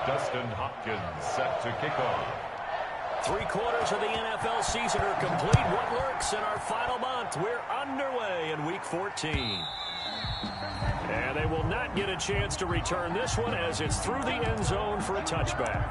Dustin Hopkins set to kick off. 3/4 of the NFL season are complete. What lurks in our final month? We're underway in Week 14. And they will not get a chance to return this one as it's through the end zone for a touchback.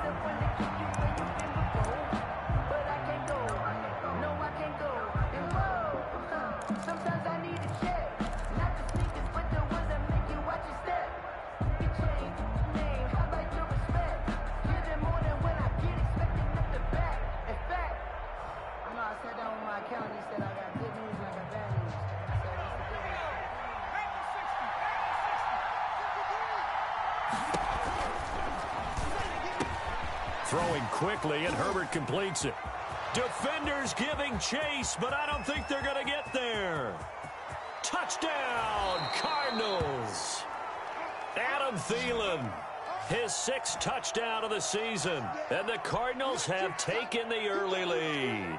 Throwing quickly, and Herbert completes it. Defenders giving chase, but I don't think they're going to get there. Touchdown, Cardinals. Adam Thielen, his 6th touchdown of the season, and the Cardinals have taken the early lead.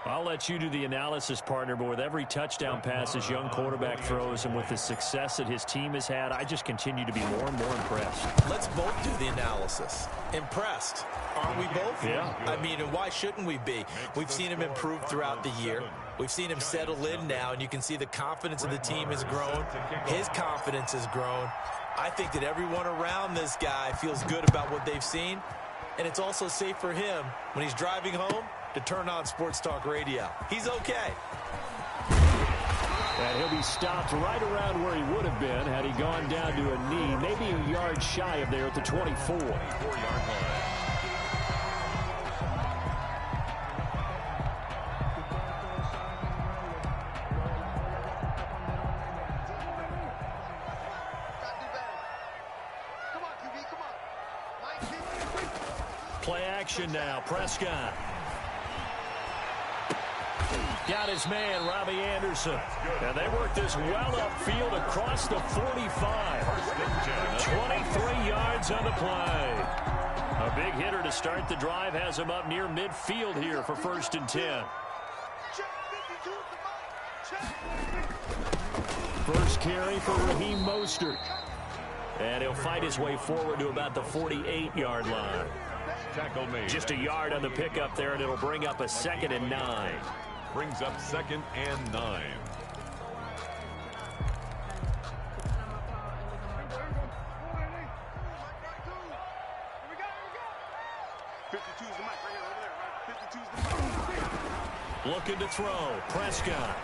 I'll let you do the analysis, partner, but with every touchdown pass his young quarterback throws and with the success that his team has had, I just continue to be more and more impressed. Let's both do the analysis. Impressed. Aren't we both? Yeah. I mean, and why shouldn't we be? We've seen him improve throughout the year. We've seen him settle in now, and you can see the confidence of the team has grown. His confidence has grown. I think that everyone around this guy feels good about what they've seen, and it's also safe for him when he's driving home to turn on Sports Talk Radio. He's okay. And he'll be stopped right around where he would have been had he gone down to a knee, maybe a yard shy of there at the 24. 24-yard line. Play action now. Prescott. Got his man, Robbie Anderson. And they work this well upfield across the 45. 23 yards on the play. A big hitter to start the drive has him up near midfield here for 1st and 10. First carry for Raheem Mostert. And he'll fight his way forward to about the 48-yard line. Tackle made. Just a yard on the pickup there, and it'll bring up a 2nd and 9. Brings up 2nd and 9. Looking to throw. Prescott.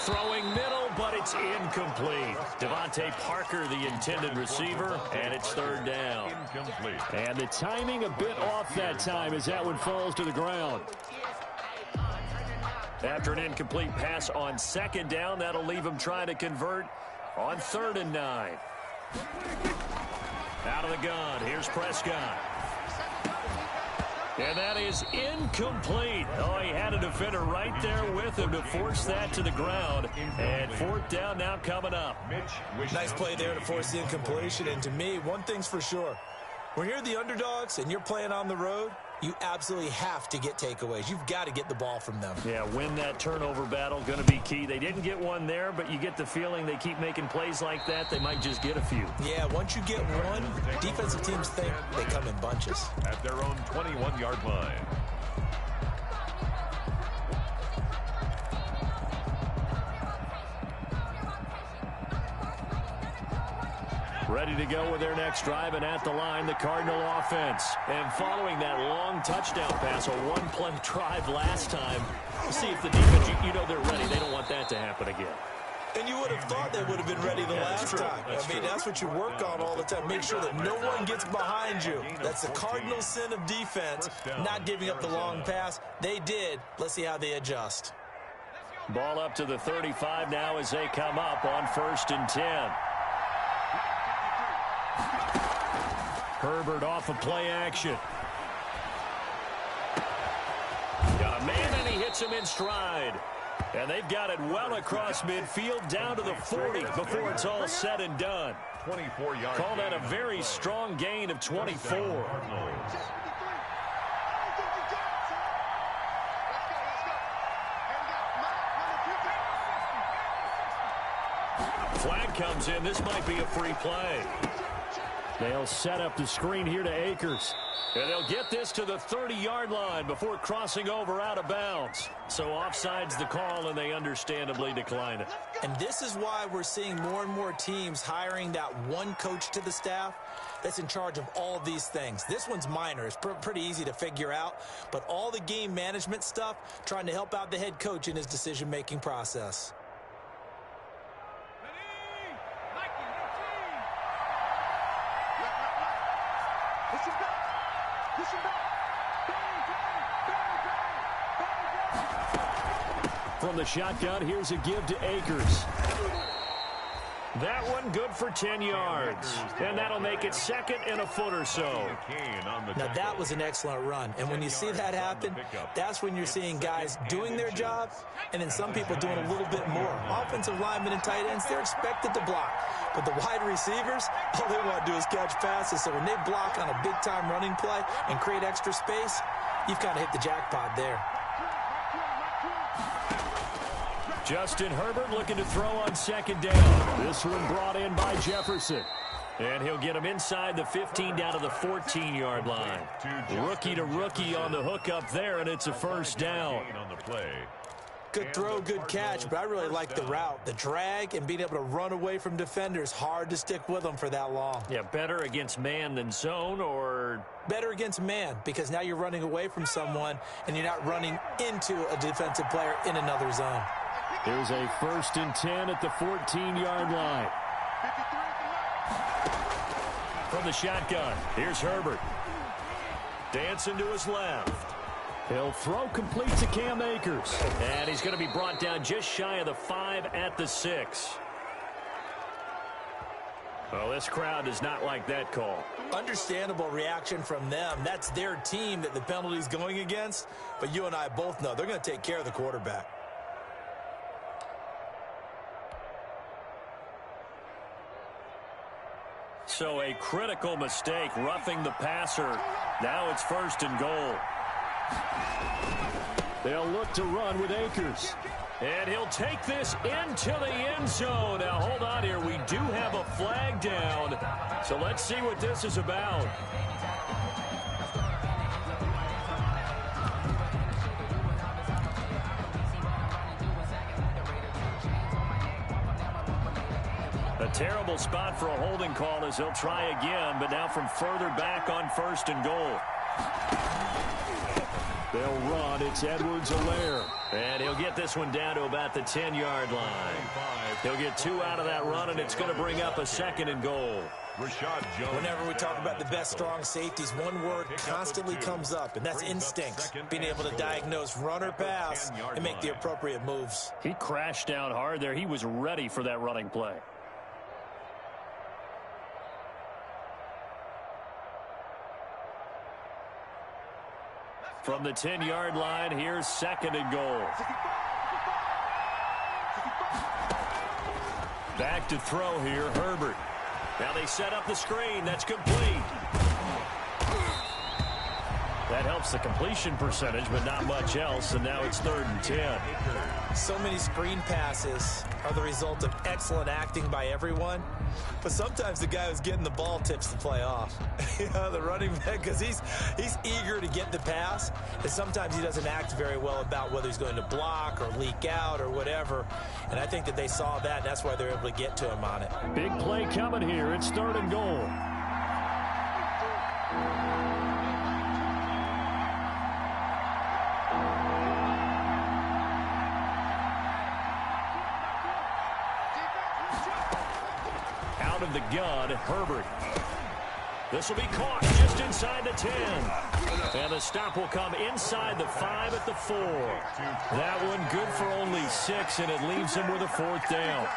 Throwing middle, but it's incomplete. Devontae Parker, the intended receiver, and it's 3rd down. Incomplete. And the timing a bit off that time as that one falls to the ground. After an incomplete pass on 2nd down, that'll leave him trying to convert on 3rd and 9. Out of the gun, here's Prescott. And that is incomplete. Oh, he had a defender right there with him to force that to the ground. And 4th down now coming up. Nice play there to force the incompletion. And to me, one thing's for sure. When you're the underdogs and you're playing on the road, you absolutely have to get takeaways. You've got to get the ball from them. Yeah, win that turnover battle, going to be key. They didn't get one there, but you get the feeling they keep making plays like that, they might just get a few. Yeah, once you get one, defensive teams think they come in bunches. At their own 21-yard line. Ready to go with their next drive, and at the line, the Cardinal offense. And following that long touchdown pass, a one-play drive last time, we'll see if the defense, you know they're ready. They don't want that to happen again. And you would have thought they would have been ready the last time. I mean, that's what you work on all the time. Make sure that no one gets behind you. That's the cardinal sin of defense, not giving up the long pass. They did. Let's see how they adjust. Ball up to the 35 now as they come up on 1st and 10. Herbert off of play action. Got a man, and he hits him in stride. And they've got it well across midfield down to the 40 before it's all said and done. 24 yards. Call that a very strong gain of 24. Flag comes in. This might be a free play. They'll set up the screen here to Akers. And they'll get this to the 30-yard line before crossing over out of bounds. So offside's the call, and they understandably decline it. And this is why we're seeing more and more teams hiring that one coach to the staff that's in charge of all of these things. This one's minor. It's pretty easy to figure out. But all the game management stuff, trying to help out the head coach in his decision-making process. From the shotgun, here's a give to Akers. That one good for 10 yards. And that'll make it second and a foot or so. Now, that was an excellent run. And when you see that happen, that's when you're seeing guys doing their job and then some people doing a little bit more. Offensive linemen and tight ends, they're expected to block. But the wide receivers, all they want to do is catch passes. So when they block on a big-time running play and create extra space, you've kind of hit the jackpot there. Justin Herbert looking to throw on second down. This one brought in by Jefferson. And he'll get him inside the 15 down to the 14-yard line. Rookie to rookie on the hook up there, and it's a first down. Good throw, good catch, but I really like the route. The drag and being able to run away from defenders, hard to stick with them for that long. Yeah, better against man than zone, or? Better against man, because now you're running away from someone and you're not running into a defensive player in another zone. Here's a 1st and 10 at the 14-yard line. From the shotgun, here's Herbert. Dancing to his left. He'll throw complete to Cam Akers. And he's going to be brought down just shy of the 5 at the 6. Well, this crowd does not like that call. Understandable reaction from them. That's their team that the penalty's going against. But you and I both know they're going to take care of the quarterback. So a critical mistake, roughing the passer. Now it's 1st and goal. They'll look to run with Akers. And he'll take this into the end zone. Now, hold on here. We do have a flag down. So let's see what this is about. A terrible spot for a holding call as he'll try again, but now from further back on 1st and goal. They'll run. It's Edwards-Helaire. And he'll get this one down to about the 10-yard line. He'll get 2 out of that run, and it's going to bring up a 2nd and goal. Whenever we talk about the best strong safeties, one word constantly comes up, and that's instinct. Being able to diagnose run or pass and make the appropriate moves. He crashed down hard there. He was ready for that running play. From the 10-yard line, here's 2nd and goal. Back to throw here, Herbert. Now they set up the screen. That's complete. That helps the completion percentage, but not much else, and now it's 3rd and 10. So many screen passes are the result of excellent acting by everyone, but sometimes the guy who's getting the ball tips the play off. The running back, because he's eager to get the pass, and sometimes he doesn't act very well about whether he's going to block or leak out or whatever, and I think that they saw that, and that's why they're able to get to him on it. Big play coming here. It's 3rd and goal. Of the gun, Herbert. This will be caught just inside the 10. And the stop will come inside the 5 at the 4. That one good for only 6, and it leaves him with a 4th down.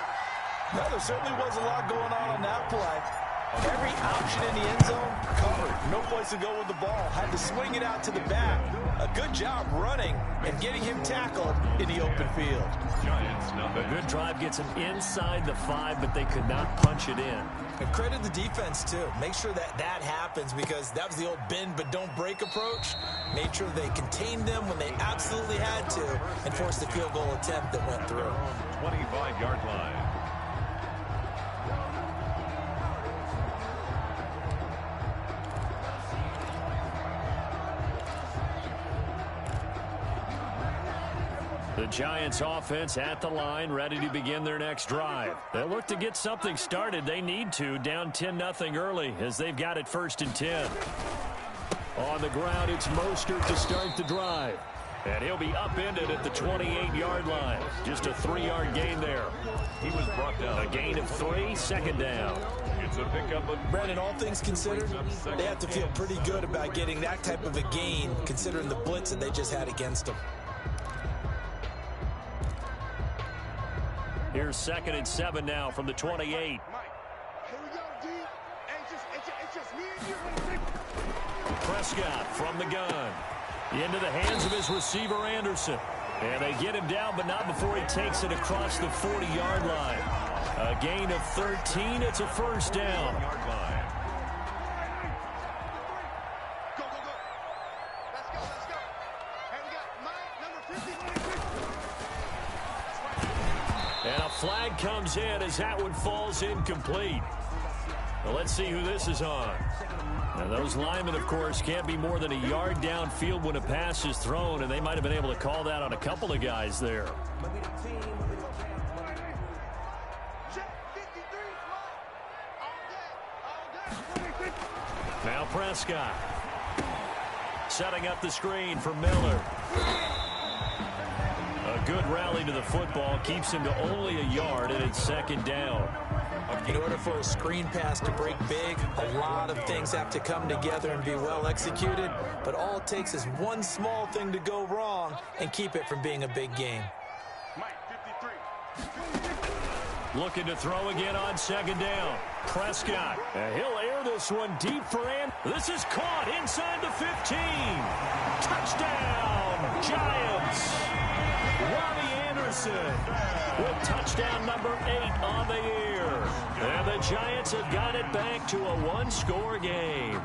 Well, there certainly was a lot going on that play. Every option in the end zone covered. No place to go with the ball. Had to swing it out to the back. A good job running and getting him tackled in the open field. A good drive gets him inside the 5, but they could not punch it in. And credit the defense, too. Make sure that that happens, because that was the old bend but don't break approach. Made sure they contained them when they absolutely had to and forced the field goal attempt that went through. 25-yard line. The Giants offense at the line, ready to begin their next drive. They'll look to get something started. They need to, down 10-0 early as they've got it 1st and 10. On the ground, it's Mostert to start the drive. And he'll be upended at the 28-yard line. Just a 3-yard gain there. He was brought down. A gain of 3, 2nd down. It's a pickup of... Brandon, all things considered, they have to feel pretty good about getting that type of a gain, considering the blitz that they just had against them. Here's 2nd and 7 now from the 28. Mike, here we go, D. It's just me and you. Prescott from the gun. Into the hands of his receiver, Anderson. And they get him down, but not before he takes it across the 40-yard line. A gain of 13. It's a 1st down. Go, go, go. Let's go. Hey, we got Mike, number 50. And a flag comes in as that one falls incomplete. Well, let's see who this is on. And those linemen, of course, can't be more than a yard downfield when a pass is thrown, and they might have been able to call that on a couple of guys there. Now Prescott setting up the screen for Miller. A good rally to the football keeps him to only a yard, and it's 2nd down. In order for a screen pass to break big, a lot of things have to come together and be well executed, but all it takes is one small thing to go wrong and keep it from being a big game. Mike, 53. Looking to throw again on 2nd down. Prescott. And he'll air this one deep for Ant. This is caught inside the 15. Touchdown, Giants. Robbie Anderson with touchdown number 8 on the year. And the Giants have got it back to a 1-score game.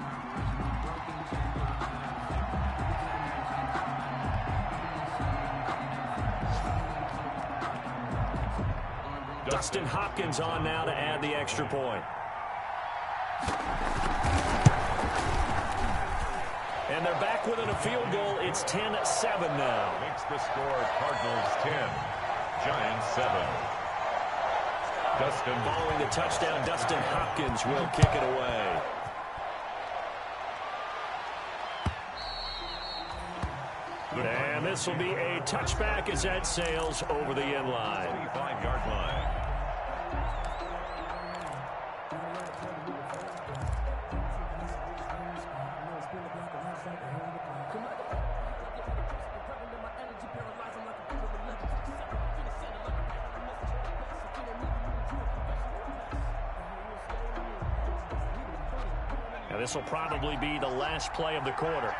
Dustin Hopkins on now to add the extra point. And they're back within a field goal. It's 10-7 now. Makes the score Cardinals 10, Giants 7. Dustin. Following the touchdown, Dustin Hopkins will kick it away. And this will be a touchback as that sails over the end line. 25-yard line. And this will probably be the last play of the quarter.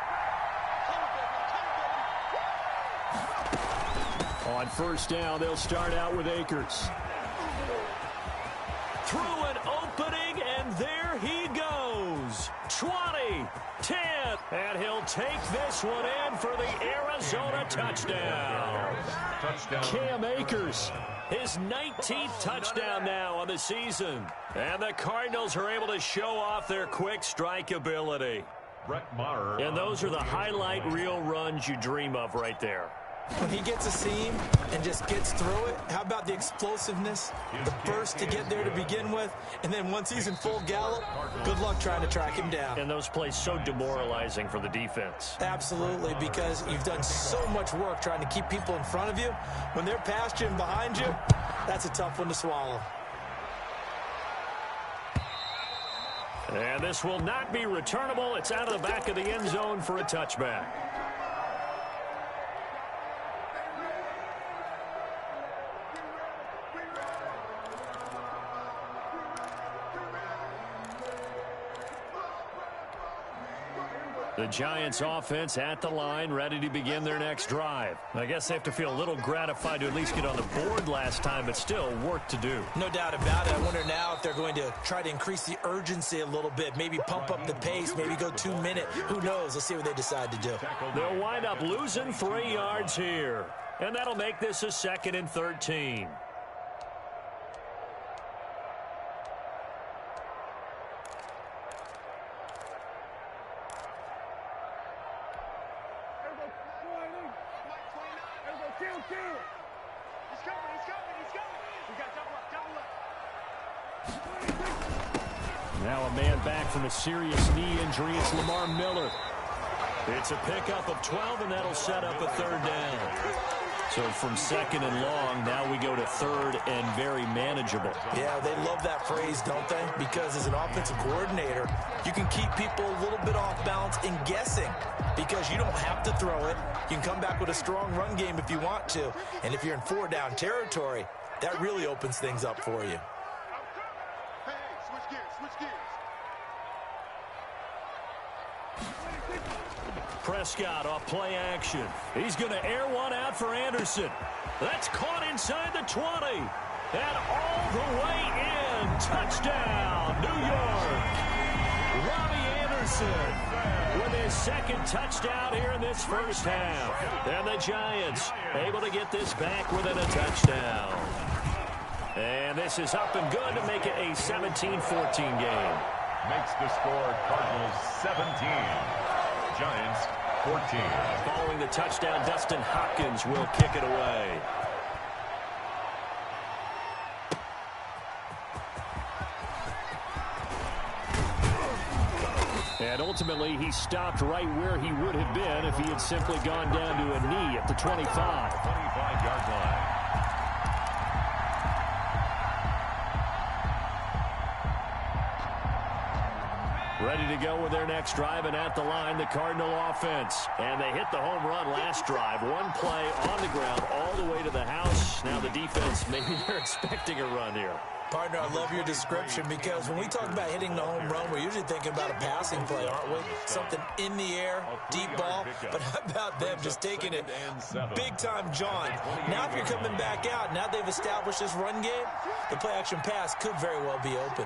On 1st down, they'll start out with Akers. Through an opening, and there he goes. 20, 10, and he'll take this one in for the Arizona touchdown. Cam Akers, his 19th touchdown now on the season. And the Cardinals are able to show off their quick strike ability. Brett Maher. And those are the highlight reel runs you dream of right there. When he gets a seam and just gets through it, how about the explosiveness, the burst to get there to begin with, and then once he's in full gallop, good luck trying to track him down. And those plays so demoralizing for the defense. Absolutely, because you've done so much work trying to keep people in front of you. When they're past you and behind you, that's a tough one to swallow. And this will not be returnable. It's out of the back of the end zone for a touchback. The Giants offense at the line, ready to begin their next drive. I guess they have to feel a little gratified to at least get on the board last time, but still work to do. No doubt about it. I wonder now if they're going to try to increase the urgency a little bit, maybe pump up the pace, maybe go 2 minute. Who knows? Let's see what they decide to do. They'll wind up losing 3 yards here, and that'll make this a 2nd and 13. Kill. Now a man back from a serious knee injury. It's Lamar Miller. It's a pickup of 12, and that'll set up a third down. So from second and long, now we go to third and very manageable. Yeah, they love that phrase, don't they? Because as an offensive coordinator, you can keep people a little bit off balance and guessing because you don't have to throw it. You can come back with a strong run game if you want to. And if you're in four-down territory, that really opens things up for you. Hey, switch gears, switch gears. Prescott off play action. He's going to air one out for Anderson. That's caught inside the 20. And all the way in. Touchdown, New York. Robbie Anderson with his second touchdown here in this first half. And the Giants able to get this back within a touchdown. And this is up and good to make it a 17-14 game. Makes the score Cardinals 17. Giants 14. Following the touchdown, Dustin Hopkins will kick it away. And ultimately, he stopped right where he would have been if he had simply gone down to a knee at the 25. 25-yard line. Ready to go with their next drive, and at the line, the Cardinal offense. And they hit the home run last drive. One play on the ground all the way to the house. Now the defense, maybe they're expecting a run here. Partner, I love your description because when we talk about hitting the home run, we're usually thinking about a passing play, aren't we? Something in the air, deep ball. But how about them just taking it big-time John? Now if you're coming back out, now they've established this run game, the play-action pass could very well be open.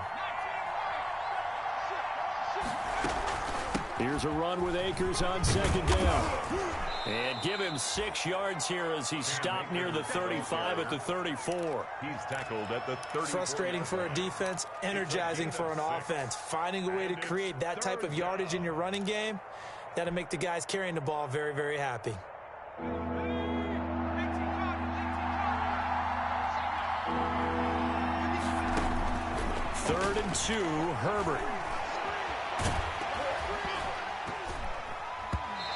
Here's a run with Akers on second down. And give him 6 yards here as he's stopped near the 35 at the 34. He's tackled at the 30. Frustrating for a defense, energizing for an offense. Finding a way to create that type of yardage in your running game, that'll make the guys carrying the ball very, very happy. Third and 2, Herbert.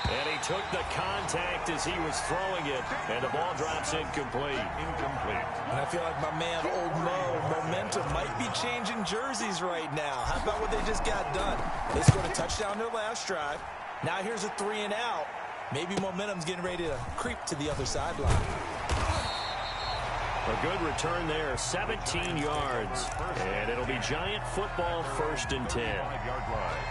And he took the contact as he was throwing it, and the ball drops incomplete. And I feel like my man, Old Mo, momentum might be changing jerseys right now. How about what they just got done? They scored a touchdown their last drive. Now here's a 3 and out. Maybe momentum's getting ready to creep to the other sideline. A good return there, 17 yards. And it'll be Giant football, 1st and 10. 5-yard line.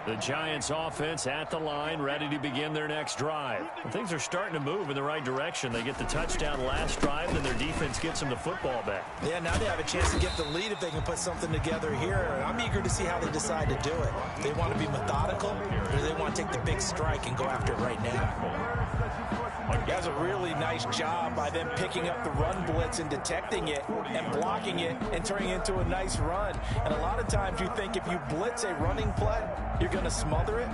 The Giants offense at the line, ready to begin their next drive. And things are starting to move in the right direction. They get the touchdown last drive, and their defense gets them the football back. Yeah, now they have a chance to get the lead if they can put something together here. I'm eager to see how they decide to do it. They want to be methodical, or do they want to take the big strike and go after it right now? That's a really nice job by them picking up the run blitz and detecting it and blocking it and turning it into a nice run. And a lot of times you think if you blitz a running play, you're going to smother it.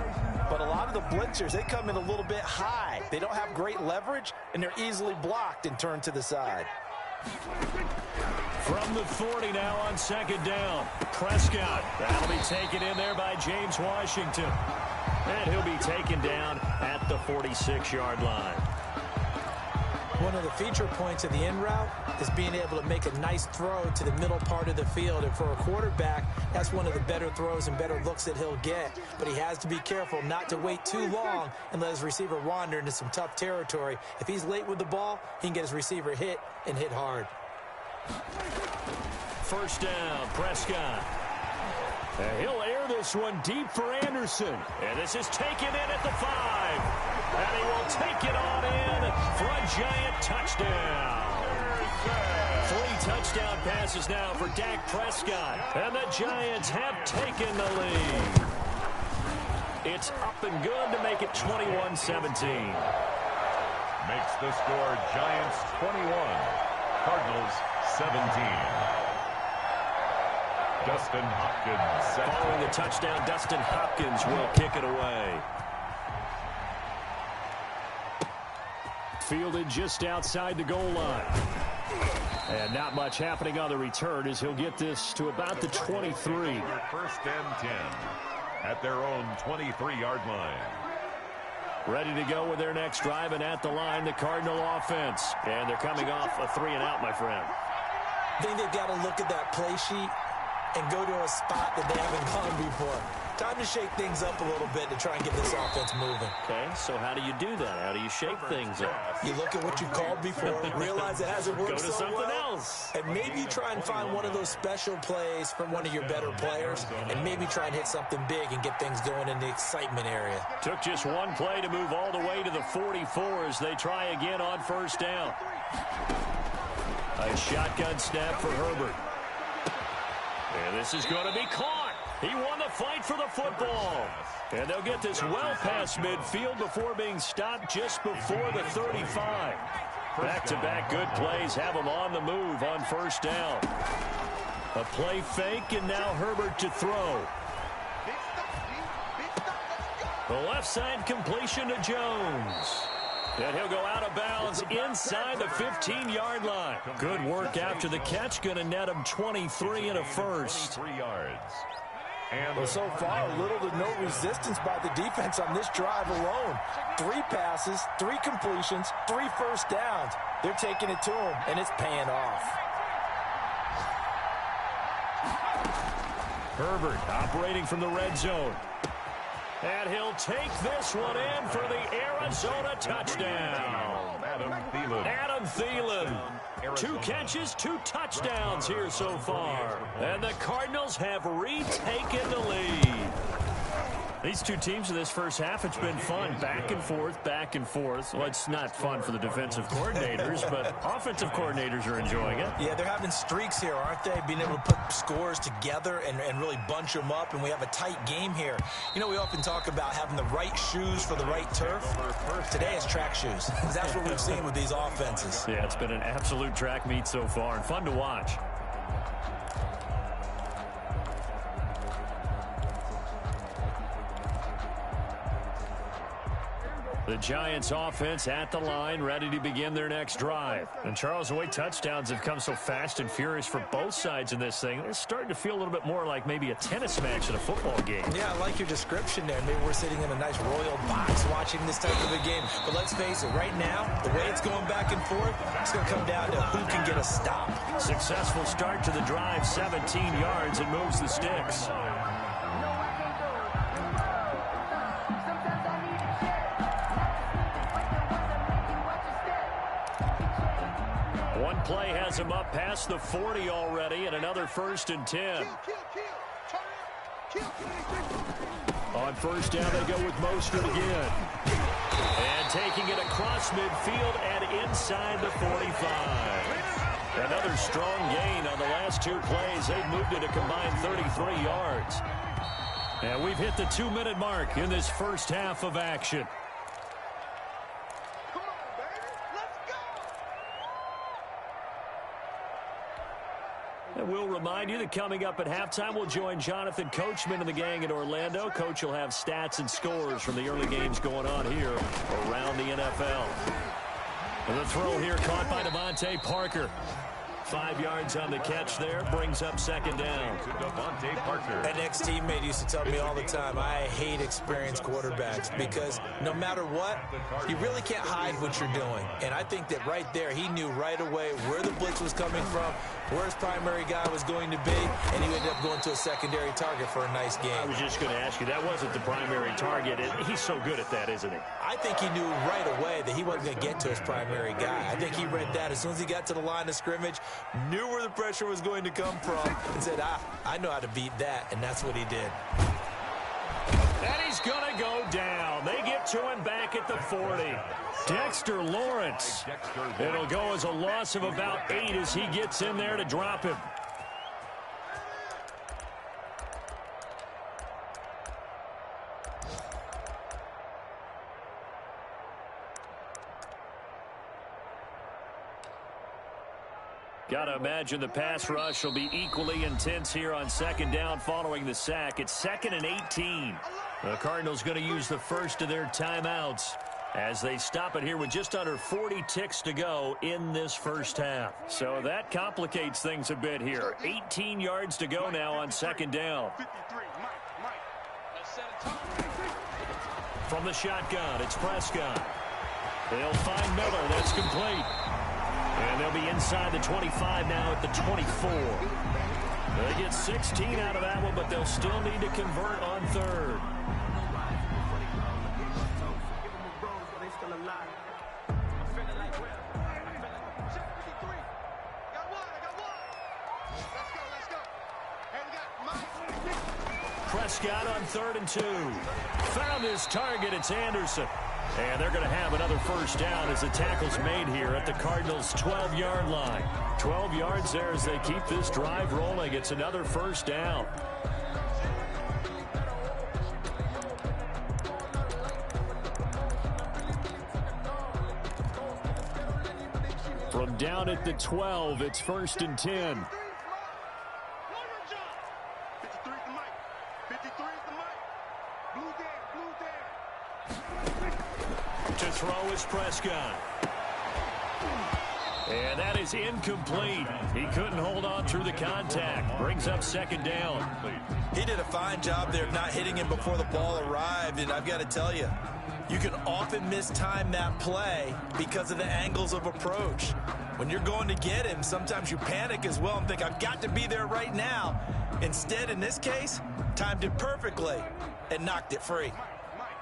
But a lot of the blitzers, they come in a little bit high. They don't have great leverage, and they're easily blocked and turned to the side. From the 40 now on second down. Prescott. That'll be taken in there by James Washington. And he'll be taken down at the 46-yard line. One of the feature points of the in route is being able to make a nice throw to the middle part of the field. And for a quarterback, that's one of the better throws and better looks that he'll get. But he has to be careful not to wait too long and let his receiver wander into some tough territory. If he's late with the ball, he can get his receiver hit and hit hard. First down, Prescott. And he'll air this one deep for Anderson. And this is taken in at the 5. And he will take it on in for a Giant touchdown. 3 touchdown passes now for Dak Prescott. And the Giants have taken the lead. It's up and good to make it 21-17. Makes the score Giants 21, Cardinals 17. Dustin Hopkins. Following the touchdown, Dustin Hopkins will kick it away. fielded just outside the goal line. And not much happening on the return as he'll get this to about the 23. First and 10 at their own 23-yard line. Ready to go with their next drive, and at the line, the Cardinal offense. And they're coming off a 3-and-out, my friend. I think they've got to look at that play sheet and go to a spot that they haven't gone before. Time to shake things up a little bit to try and get this offense moving. Okay, so how do you do that? How do you shake things up? You look at what you called before, realize it hasn't worked Go to so something well, else. and maybe you try and find one of those special plays from one of your better players, and maybe try and hit something big and get things going in the excitement area. Took just one play to move all the way to the 44 as they try again on first down. A shotgun snap for Herbert. And this is going to be caught. He won the fight for the football. And they'll get this well past midfield before being stopped just before the 35. Back-to-back good plays have him on the move on first down. A play fake, and now Herbert to throw. The left side completion to Jones. And he'll go out of bounds inside the 15-yard line. Good work after the catch. Going to net him 23 and a first. 23 yards. Well, so far, little to no resistance by the defense on this drive alone. 3 passes, 3 completions, 3 first downs. They're taking it to him, and it's paying off. Herbert operating from the red zone. And he'll take this one in for the Arizona touchdown. Adam Thielen. 2 catches, 2 touchdowns here so far. And the Cardinals have retaken the lead. These two teams in this first half, it's been fun. Back and forth, back and forth. Well, it's not fun for the defensive coordinators, but offensive coordinators are enjoying it. Yeah, they're having streaks here, aren't they? Being able to put scores together and really bunch them up, and we have a tight game here. You know, we often talk about having the right shoes for the right turf. Today is track shoes. That's what we've seen with these offenses. Yeah, it's been an absolute track meet so far, and fun to watch. The Giants offense at the line, ready to begin their next drive. And Charles, the way touchdowns have come so fast and furious for both sides in this thing, it's starting to feel a little bit more like maybe a tennis match in a football game. Yeah, I like your description there. Maybe we're sitting in a nice royal box watching this type of a game. But let's face it, right now, the way it's going back and forth, it's going to come down to who can get a stop. Successful start to the drive, 17 yards, and moves the sticks. One play has him up past the 40 already, and another 1st and 10. On first down, they go with Mostert again. And taking it across midfield and inside the 45. Another strong gain on the last 2 plays. They've moved it a combined 33 yards. And we've hit the 2-minute mark in this first half of action. And we'll remind you that coming up at halftime, we'll join Jonathan Coachman and the gang in Orlando. Coach will have stats and scores from the early games going on here around the NFL. And the throw here caught by Devontae Parker. 5 yards on the catch there, brings up 2nd down. Devontae Parker. An ex-teammate used to tell me all the time, I hate experienced quarterbacks because no matter what, you really can't hide what you're doing. And I think that right there, he knew right away where the blitz was coming from, where his primary guy was going to be, and he ended up going to a secondary target for a nice game. I was just going to ask you, that wasn't the primary target. He's so good at that, isn't he? I think he knew right away that he wasn't going to get to his primary guy. I think he read that as soon as he got to the line of scrimmage, knew where the pressure was going to come from, and said, I know how to beat that, and that's what he did. And he's going to go down. They get to him back at the 40. Dexter Lawrence. It'll go as a loss of about 8 as he gets in there to drop him. Got to imagine the pass rush will be equally intense here on 2nd down following the sack. It's 2nd and 18. The Cardinals going to use the first of their timeouts. as they stop it here with just under 40 ticks to go in this first half. So that complicates things a bit here. 18 yards to go now on second down. From the shotgun, it's Prescott. They'll find Miller. That's complete. And they'll be inside the 25 now at the 24. They get 16 out of that one, but they'll still need to convert on third. Prescott on 3rd and 2. Found his target. It's Anderson. And they're going to have another first down as the tackle's made here at the Cardinals' 12-yard line. 12 yards there as they keep this drive rolling. It's another first down. From down at the 12, it's 1st and 10. To throw is Prescott. And that is incomplete. He couldn't hold on through the contact. Brings up second down. He did a fine job there of not hitting him before the ball arrived. And I've got to tell you, you can often mistime that play because of the angles of approach. When you're going to get him, sometimes you panic as well and think, I've got to be there right now. Instead, in this case, timed it perfectly and knocked it free.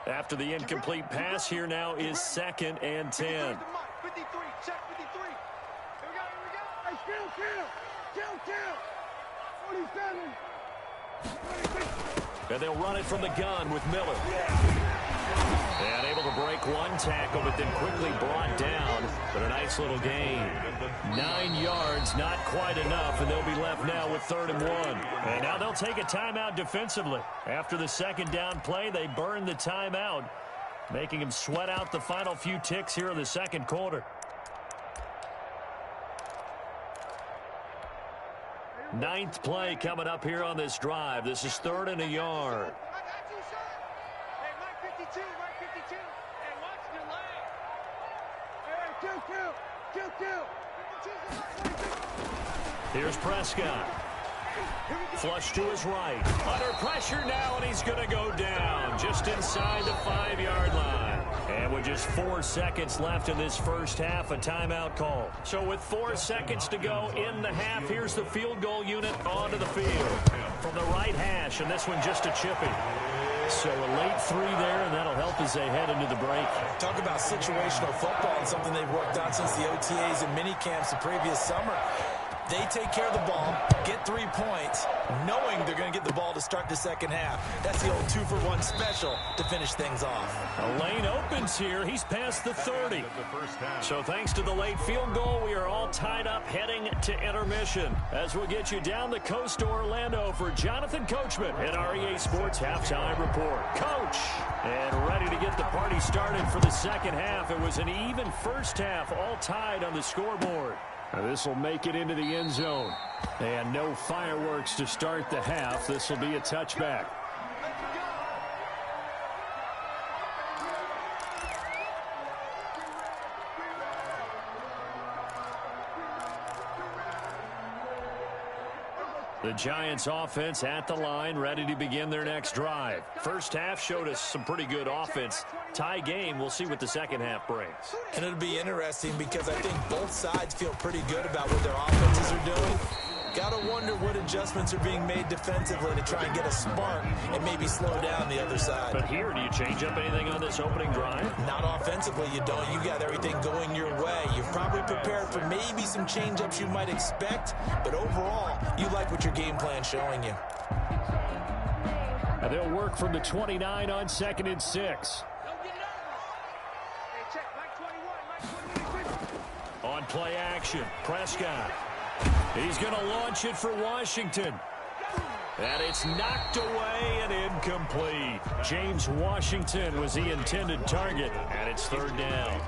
After the incomplete pass, here now is 2nd and 10. 53, check 53. Here we go, here we go. Hey, kill. 47. And they'll run it from the gun with Miller. And able to break one tackle, but then quickly brought down. But a nice little gain. 9 yards, not quite enough, and they'll be left now with 3rd and 1. And now they'll take a timeout defensively. After the second down play, they burn the timeout, making them sweat out the final few ticks here in the second quarter. 9th play coming up here on this drive. This is 3rd and a yard. Here's Prescott. Flush to his right. Under pressure now, and he's going to go down just inside the 5-yard line. And with just 4 seconds left in this first half, a timeout call. So with 4 seconds to go in the half, here's the field goal unit onto the field. From the right hash, and this one just a chippy. So a late 3 there, and that'll help as they head into the break. Talk about situational football and something they've worked on since the OTAs and mini camps the previous summer. They take care of the ball, get 3 points, knowing they're going to get the ball to start the second half. That's the old 2-for-1 special to finish things off. A lane opens here. He's past the 30. So thanks to the late field goal, we are all tied up heading to intermission. As we'll get you down the coast to Orlando for Jonathan Coachman at REA Sports Halftime Report. Coach, and ready to get the party started for the second half. It was an even first half, all tied on the scoreboard. This will make it into the end zone. And no fireworks to start the half. This will be a touchback. The Giants offense at the line, ready to begin their next drive. First half showed us some pretty good offense. Tie game, we'll see what the second half brings. And it'll be interesting because I think both sides feel pretty good about what their offenses are doing. Gotta wonder what adjustments are being made defensively to try and get a spark and maybe slow down the other side. But here, do you change up anything on this opening drive? Not offensively, you don't. You got everything going your way. You've probably prepared for maybe some change-ups you might expect, but overall, you like what your game plan's showing you. And they'll work from the 29 on 2nd and 6. On play action, Prescott. He's going to launch it for Washington. And it's knocked away and incomplete. James Washington was the intended target, and it's 3rd down.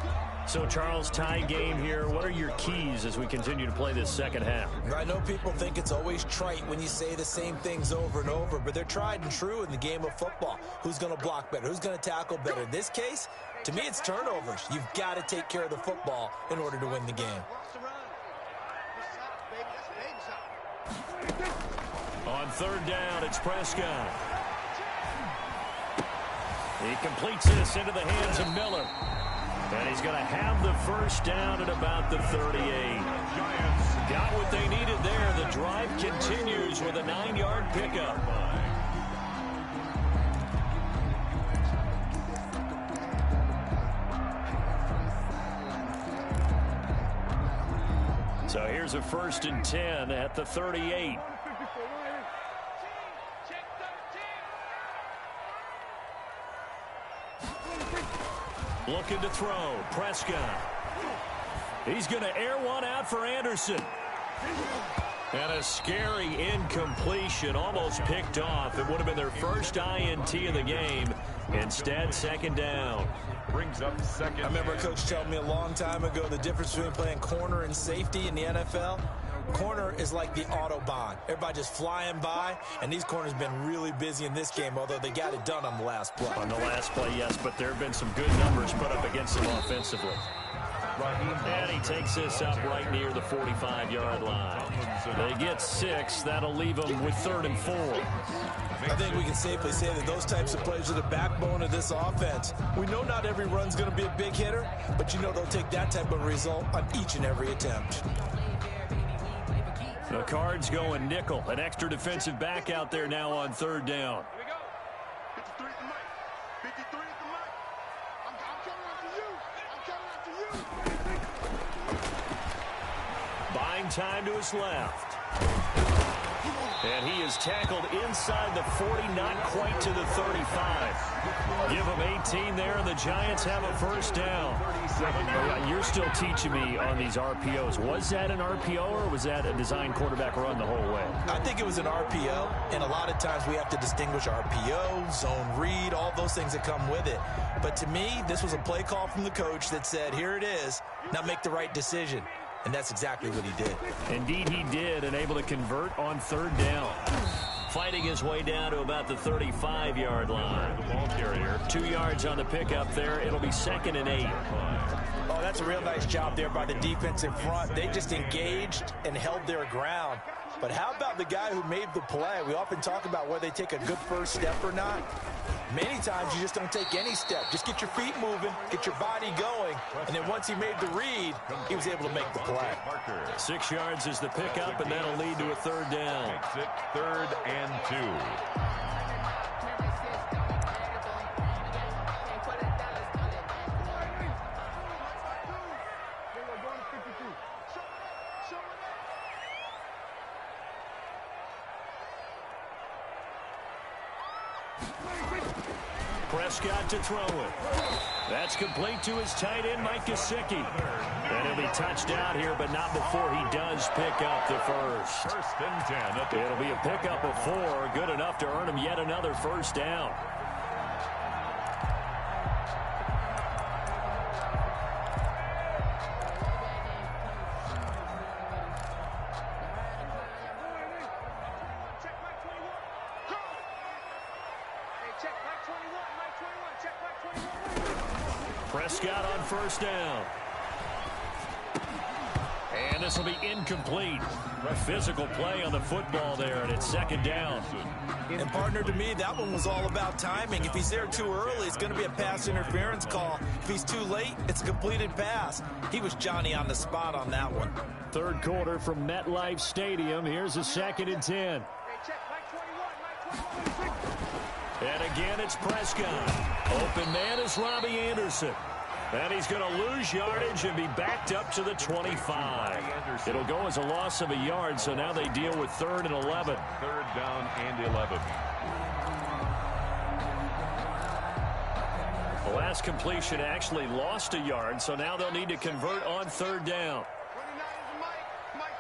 So, Charles, tie game here. What are your keys as we continue to play this second half? I know people think it's always trite when you say the same things over and over, but they're tried and true in the game of football. Who's going to block better? Who's going to tackle better? In this case, to me, it's turnovers. You've got to take care of the football in order to win the game. On third down, it's Prescott. He completes this into the hands of Miller. And he's going to have the first down at about the 38. Got what they needed there. The drive continues with a 9-yard pickup. So here's a 1st and 10 at the 38. Looking to throw. Prescott. He's going to air one out for Anderson. And a scary incompletion, almost picked off. It would have been their first INT of the game. Instead, second down. Brings up second. I remember a coach telling me a long time ago the difference between playing corner and safety in the NFL. Corner is like the Autobahn. Everybody just flying by, and these corners have been really busy in this game, although they got it done on the last play. On the last play, yes, but there have been some good numbers put up against them offensively. And he takes this up right near the 45-yard line. They get 6. That'll leave them with 3rd and 4. I think we can safely say that those types of plays are the backbone of this offense. We know not every run's going to be a big hitter, but you know they'll take that type of result on each and every attempt. The Cards going nickel. An extra defensive back out there now on third down. Here we go. 53 at the mic. 53 at the mic. I'm coming after you. I'm coming after you. Buying time to his left. And he is tackled inside the 40, not quite to the 35. Give him 18 there, and the Giants have a first down. You're still teaching me on these RPOs. Was that an RPO, or was that a design quarterback run the whole way? I think it was an RPO, and a lot of times we have to distinguish RPO, zone read, all those things that come with it. But to me, this was a play call from the coach that said, here it is, now make the right decision. And that's exactly what he did. Indeed, he did, and able to convert on third down. Fighting his way down to about the 35-yard line. The ball carrier. 2 yards on the pickup there. It'll be 2nd and 8. Oh, that's a real nice job there by the defense in front. They just engaged and held their ground. But how about the guy who made the play? We often talk about whether they take a good first step or not. Many times you just don't take any step. Just get your feet moving, get your body going, and then once he made the read, he was able to make the play. 6 yards is the pickup, and that'll lead to a third down. Makes it 3rd and 2. Prescott to throw it. That's complete to his tight end, Mike Gesicki. And he'll be touched out here, but not before he does pick up the first. 1st and 10. It'll be a pickup of 4, good enough to earn him yet another first down. Prescott on first down. And this will be incomplete. A physical play on the football there, and it's 2nd down. And partner, to me, that one was all about timing. If he's there too early, it's going to be a pass interference call. If he's too late, it's a completed pass. He was Johnny on the spot on that one. Third quarter from MetLife Stadium. Here's a 2nd and 10. And again, it's Prescott. Open man is Robbie Anderson. And he's going to lose yardage and be backed up to the 25. It'll go as a loss of a yard, so now they deal with 3rd and 11. 3rd down and 11. The last completion actually lost a yard, so now they'll need to convert on 3rd down. 29 is Mike.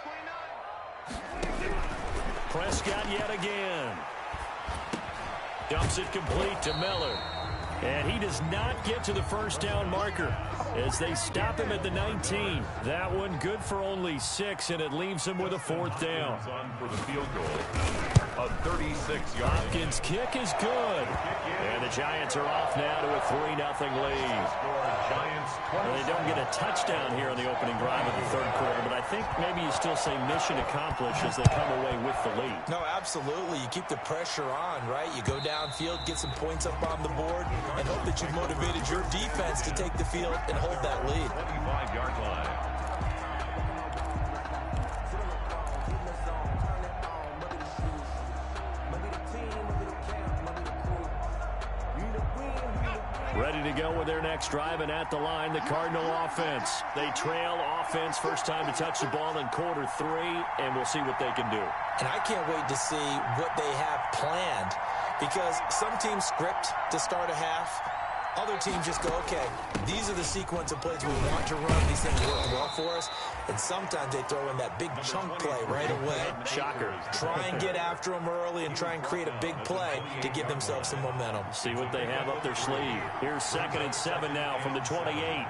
Prescott yet again. Dumps it complete to Miller. And he does not get to the first down marker as they stop him at the 19. That one good for only 6, and it leaves him with a 4th down. On for the field goal, a 36-yard. Hopkins' kick is good. And the Giants are off now to a 3-0 lead. Giants. Well, they don't get a touchdown here in the opening drive of the third quarter, but I think maybe you still say mission accomplished as they come away with the lead. No, absolutely. You keep the pressure on, right? You go downfield, get some points up on the board, and hope that you've motivated your defense to take the field and hold that lead. 25-yard line. Ready to go with their next drive, and at the line, the Cardinal offense. They trail offense, first time to touch the ball in quarter 3, and we'll see what they can do. And I can't wait to see what they have planned, because some teams script to start a half. Other teams just go, okay, these are the sequence of plays we want to run. These things work well for us. And sometimes they throw in that big chunk play right away. Shocker. Try and get after them early and try and create a big play to give themselves some momentum. See what they have up their sleeve. Here's 2nd and 7 now from the 28.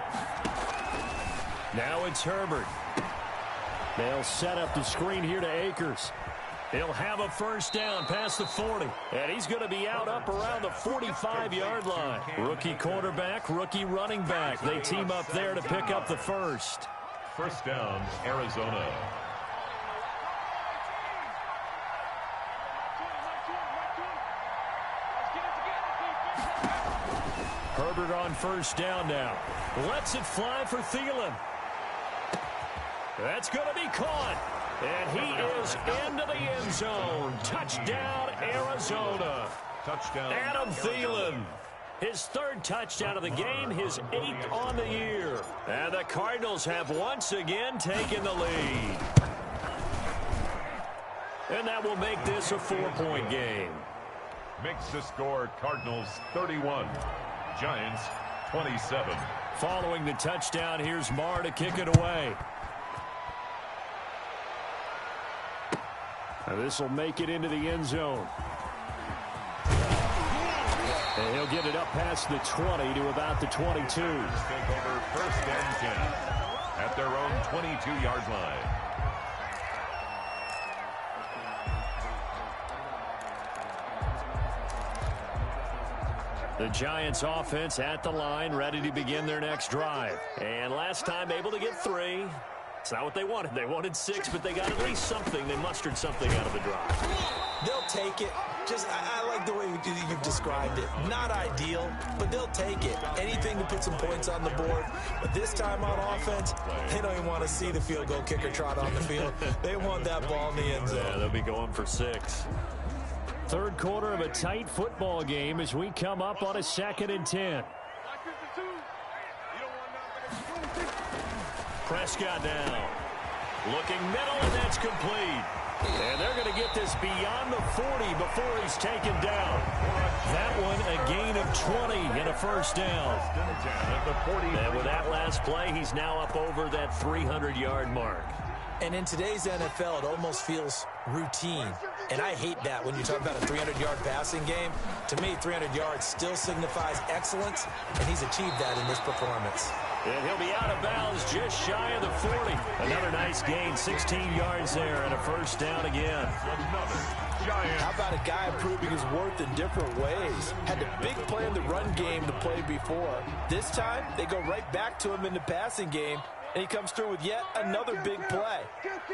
Now it's Herbert. They'll set up the screen here to Akers. He'll have a first down past the 40. And he's going to be out up around the 45-yard line. Rookie quarterback, rookie running back. They team up there to pick up the first. First down, Arizona. Herbert on first down now. Lets it fly for Thielen. That's going to be caught. And he is into the end zone. Touchdown, Arizona. Touchdown. Adam Thielen. His 3rd touchdown of the game, his 8th on the year. And the Cardinals have once again taken the lead. And that will make this a 4-point game. Makes the score Cardinals 31, Giants 27. Following the touchdown, here's Marr to kick it away. This will make it into the end zone. And he'll get it up past the 20 to about the 22. Take over 1st and 10 at their own 22-yard line. The Giants offense at the line, ready to begin their next drive. And last time able to get 3. It's not what they wanted. They wanted 6, but they got at least something. They mustered something out of the drive. They'll take it. I like the way you've described it. Not ideal, but they'll take it. Anything to put some points on the board. But this time on offense, they don't even want to see the field goal kicker trot on the field. They want that ball in the end zone. Yeah, they'll be going for 6. Third quarter of a tight football game as we come up on a 2nd and 10. Prescott now. Looking middle, and that's complete. And they're going to get this beyond the 40 before he's taken down. That one a gain of 20 and a first down. And with that last play, he's now up over that 300-yard mark. And in today's NFL, it almost feels routine. And I hate that when you talk about a 300-yard passing game. To me, 300 yards still signifies excellence, and he's achieved that in this performance. And he'll be out of bounds just shy of the 40. Another nice gain, 16 yards there, and a first down again. How about a guy proving his worth in different ways? Had the big play in the run game to play before. This time, they go right back to him in the passing game, and he comes through with yet another big play.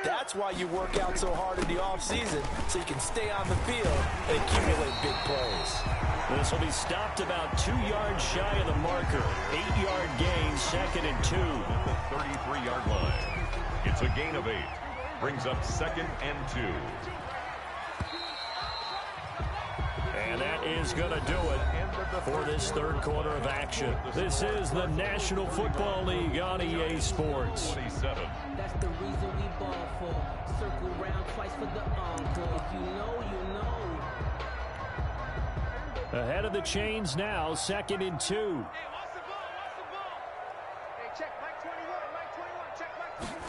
That's why you work out so hard in the offseason, so you can stay on the field and accumulate big plays. This will be stopped about 2 yards shy of the marker. 8-yard gain, 2nd and 2. The 33-yard line. It's a gain of 8. Brings up 2nd and 2. And that is going to do it for this third quarter of action. This is the National Football League on EA Sports. 27. That's the reason we ball for. Circle round twice for the encore. If you know, you know. Ahead of the chains now, 2nd and 2. Hey, what's the ball? Hey, check Mike 21, check Mike 21.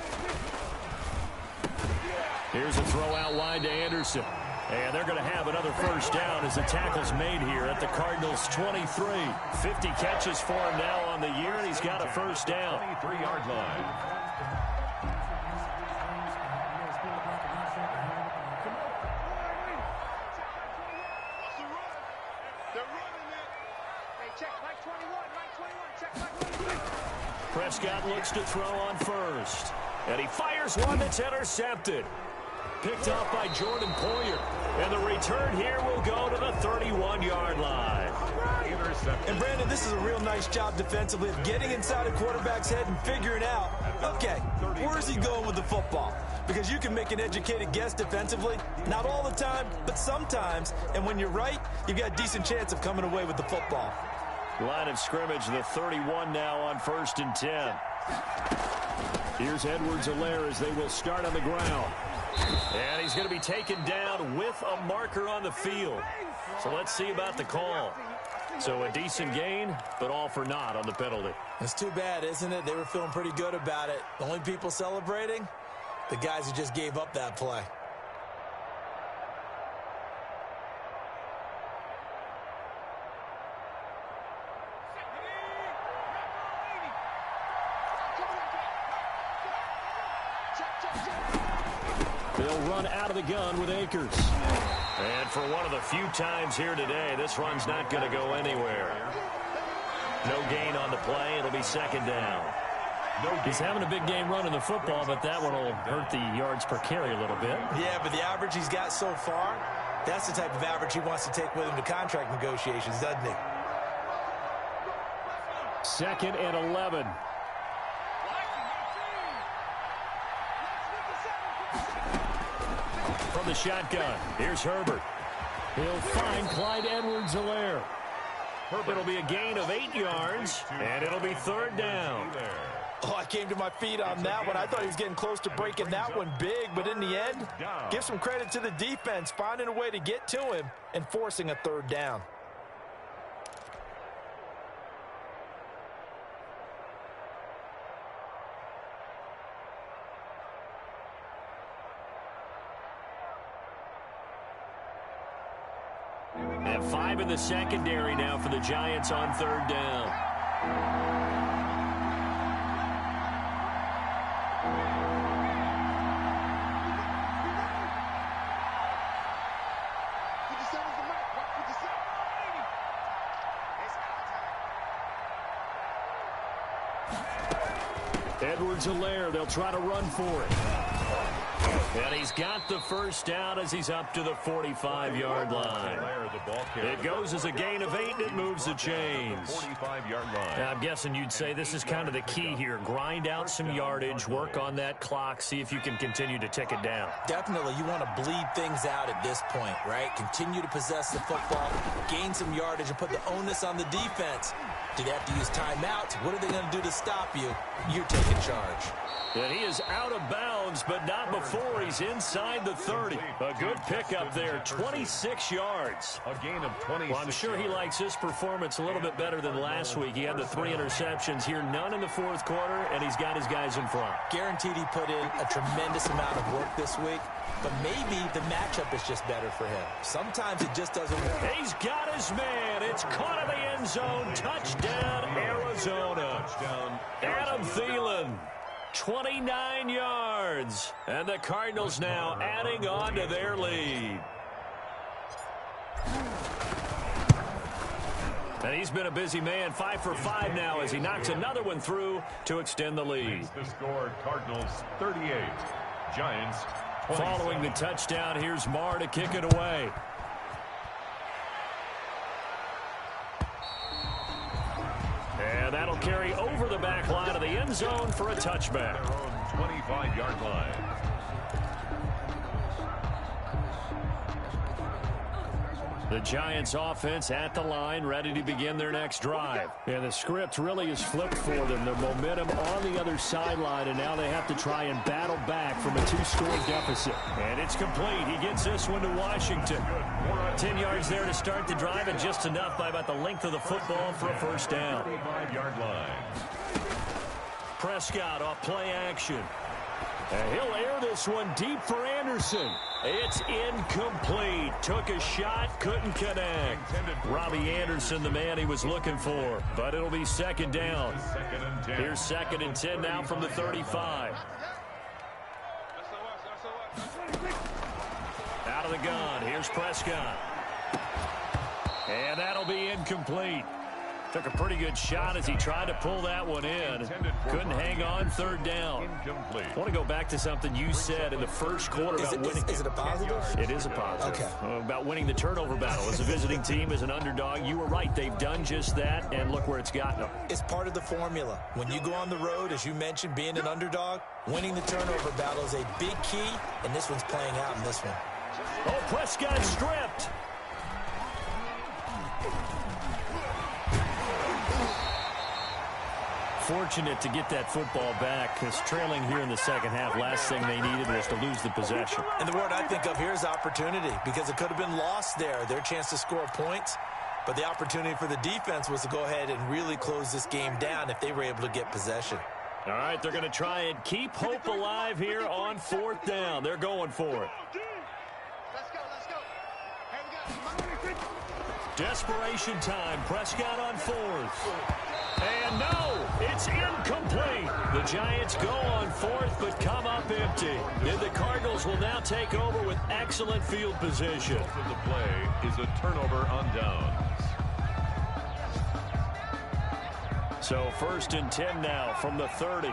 Here's a throw out wide to Anderson. And they're going to have another first down as the tackle's made here at the Cardinals' 23. 50 catches for him now on the year, and he's got a first down. 23-yard line. Prescott looks to throw on first. And he fires one that's intercepted. Picked off by Jordan Poyer. And the return here will go to the 31-yard line. And, Brandon, this is a real nice job defensively of getting inside a quarterback's head and figuring out, okay, where's he going with the football? Because you can make an educated guess defensively. Not all the time, but sometimes. And when you're right, you've got a decent chance of coming away with the football. Line of scrimmage, the 31 now on 1st and 10. Here's Edwards-Helaire as they will start on the ground. And he's going to be taken down with a marker on the field. So let's see about the call. So a decent gain, but all for naught on the penalty. It's too bad, isn't it? They were feeling pretty good about it. The only people celebrating, the guys who just gave up that play. They'll run out of the gun with Akers. And for one of the few times here today, this run's not going to go anywhere. No gain on the play. It'll be second down. He's having a big game running the football, but that one will hurt the yards per carry a little bit. Yeah, but the average he's got so far, that's the type of average he wants to take with him to contract negotiations, doesn't he? 2nd and 11. From the shotgun, here's Herbert. He'll find Clyde Edwards-Helaire. It'll be a gain of 8 yards, and it'll be 3rd down. Oh, I came to my feet on that one. I thought he was getting close to breaking that one big, but in the end, give some credit to the defense, finding a way to get to him and forcing a 3rd down. And 5 in the secondary now for the Giants on 3rd down. Edwards-Helaire, they'll try to run for it. And he's got the first down as he's up to the 45-yard line. It goes as a gain of 8, and it moves the chains. 45-yard line. Now, I'm guessing you'd say this is kind of the key here. Grind out some yardage, work on that clock, see if you can continue to tick it down. Definitely, you want to bleed things out at this point, right? Continue to possess the football, gain some yardage, and put the onus on the defense. Do they have to use timeouts? What are they going to do to stop you? You're taking charge. And he is out of bounds, but not before he's inside the 30. A good pickup there, 26 yards. A gain of 26. Well, I'm sure he likes this performance a little bit better than last week. He had the 3 interceptions here, none in the 4th quarter, and he's got his guys in front. Guaranteed he put in a tremendous amount of work this week, but maybe the matchup is just better for him. Sometimes it just doesn't work. He's got his man. It's caught in the end zone. Touchdown, Arizona. Adam Thielen. 29 yards, and the Cardinals now adding on to their lead. And he's been a busy man, 5 for 5 now as he knocks another one through to extend the lead. The score, Cardinals 38, Giants 27. Following the touchdown, here's Marr to kick it away. And that'll carry over the back line of the end zone for a touchback. Their own 25-yard line. The Giants offense at the line, ready to begin their next drive. And the script really is flipped for them. The momentum on the other sideline, and now they have to try and battle back from a 2-score deficit. And it's complete. He gets this one to Washington. 10 yards there to start the drive, and just enough by about the length of the football for a first down. 25-yard line. Prescott off play action. And he'll air this one deep for Anderson. It's incomplete. Took a shot, couldn't connect. Robbie Anderson, the man he was looking for. But it'll be second down. Here's 2nd and 10 now from the 35. Out of the gun. Here's Prescott. And that'll be incomplete. Took a pretty good shot as he tried to pull that one in. Couldn't hang on, 3rd down. I want to go back to something you said in the first quarter about winning. Is it a positive? It is a positive. Okay. About winning the turnover battle. As a visiting team, as an underdog, you were right. They've done just that, and look where it's gotten them. It's part of the formula. When you go on the road, as you mentioned, being an underdog, winning the turnover battle is a big key, and this one's playing out in this one. Oh, Prescott stripped. Fortunate to get that football back, because trailing here in the second half, last thing they needed was to lose the possession. And the word I think of here is opportunity, because it could have been lost there, their chance to score points. But the opportunity for the defense was to go ahead and really close this game down if they were able to get possession. All right, they're going to try and keep hope alive here on 4th down. They're going for it. Let's go, let's go. Here we go. Desperation time. Prescott on 4th. And no, it's incomplete. The Giants go on 4th, but come up empty. And the Cardinals will now take over with excellent field position. The play is a turnover on downs. So 1st and 10 now from the 30.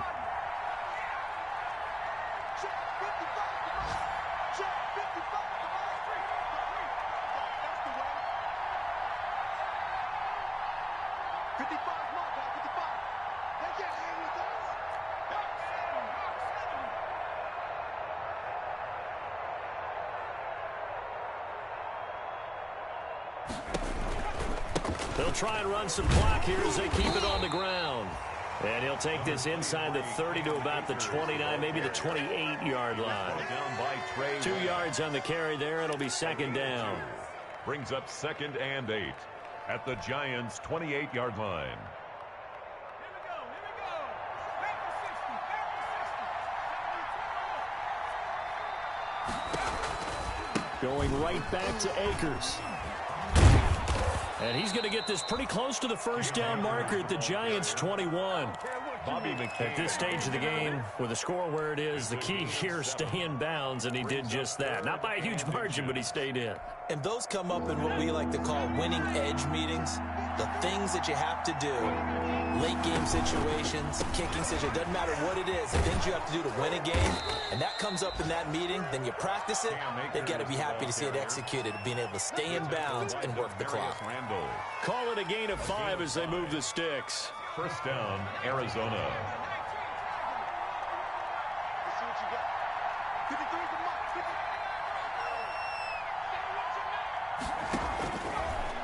They'll try and run some clock here as they keep it on the ground. And he'll take this inside the 30 to about the 29, maybe the 28-yard line. 2 yards on the carry there. It'll be 2nd down. Brings up 2nd and 8 at the Giants' 28-yard line. Going right back to Akers. And he's going to get this pretty close to the 1st down marker at the Giants' 21. At this stage of the game, with the score where it is, the key here, stay in bounds, and he did just that. Not by a huge margin, but he stayed in. And those come up in what we like to call winning edge meetings. The things that you have to do, late game situations, kicking situations, doesn't matter what it is, the things you have to do to win a game, and that comes up in that meeting, then you practice it, they've got to be happy to see it executed, being able to stay in bounds and work the clock. Call it a gain of 5 as they move the sticks. 1st down, Arizona. Let's see what you got. 53 for Mike.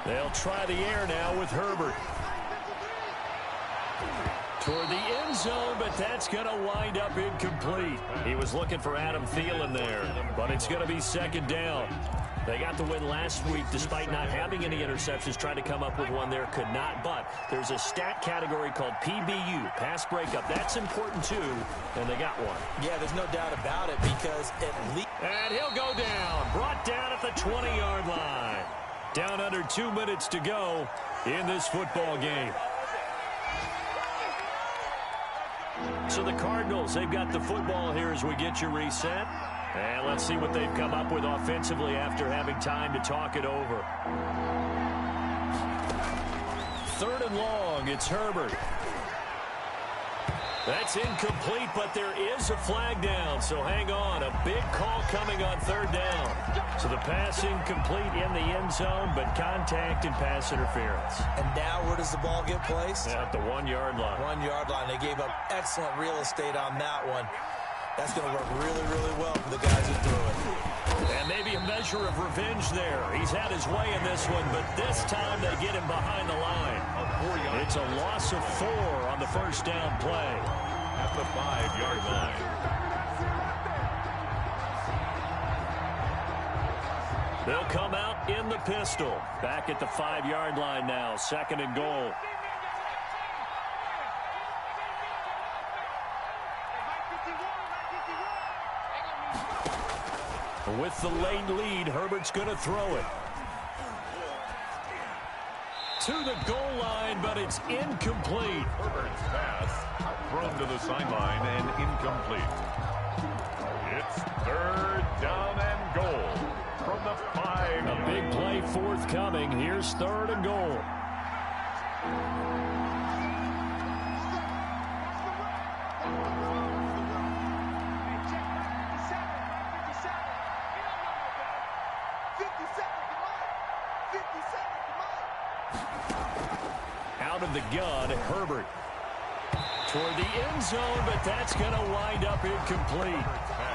They'll try the air now with Herbert. Toward the end zone, but that's going to wind up incomplete. He was looking for Adam Thielen there, but it's going to be 2nd down. They got the win last week despite not having any interceptions. Tried to come up with one there, could not. But there's a stat category called PBU, pass breakup. That's important too, and they got one. Yeah, there's no doubt about it because at least... And he'll go down, brought down at the 20-yard line. Down under 2 minutes to go in this football game. So the Cardinals, they've got the football here as we get you reset. And let's see what they've come up with offensively after having time to talk it over. 3rd and long, it's Herbert. That's incomplete, but there is a flag down, so hang on. A big call coming on 3rd down. So the pass incomplete in the end zone, but contact and pass interference. And now where does the ball get placed? At the 1-yard line. 1-yard line. They gave up excellent real estate on that one. That's going to work really, really well for the guys who threw it. And maybe a measure of revenge there. He's had his way in this one, but this time they get him behind the line. It's a loss of 4 on the 1st down play. At the 5-yard line. They'll come out in the pistol. Back at the 5-yard line now, 2nd and goal. With the late lead, Herbert's going to throw it. To the goal line, but it's incomplete. Herbert's pass thrown to the sideline and incomplete. It's 3rd down and goal from the 5. A big play forthcoming. Here's 3rd and goal. Out of the gun, Herbert. Toward the end zone, but that's going to wind up incomplete.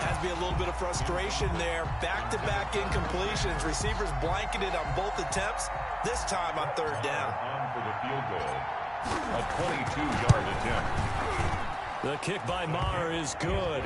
Has to be a little bit of frustration there. Back-to-back incompletions. Receivers blanketed on both attempts, this time on 3rd down. On for the field goal. A 22-yard attempt. The kick by Maher is good.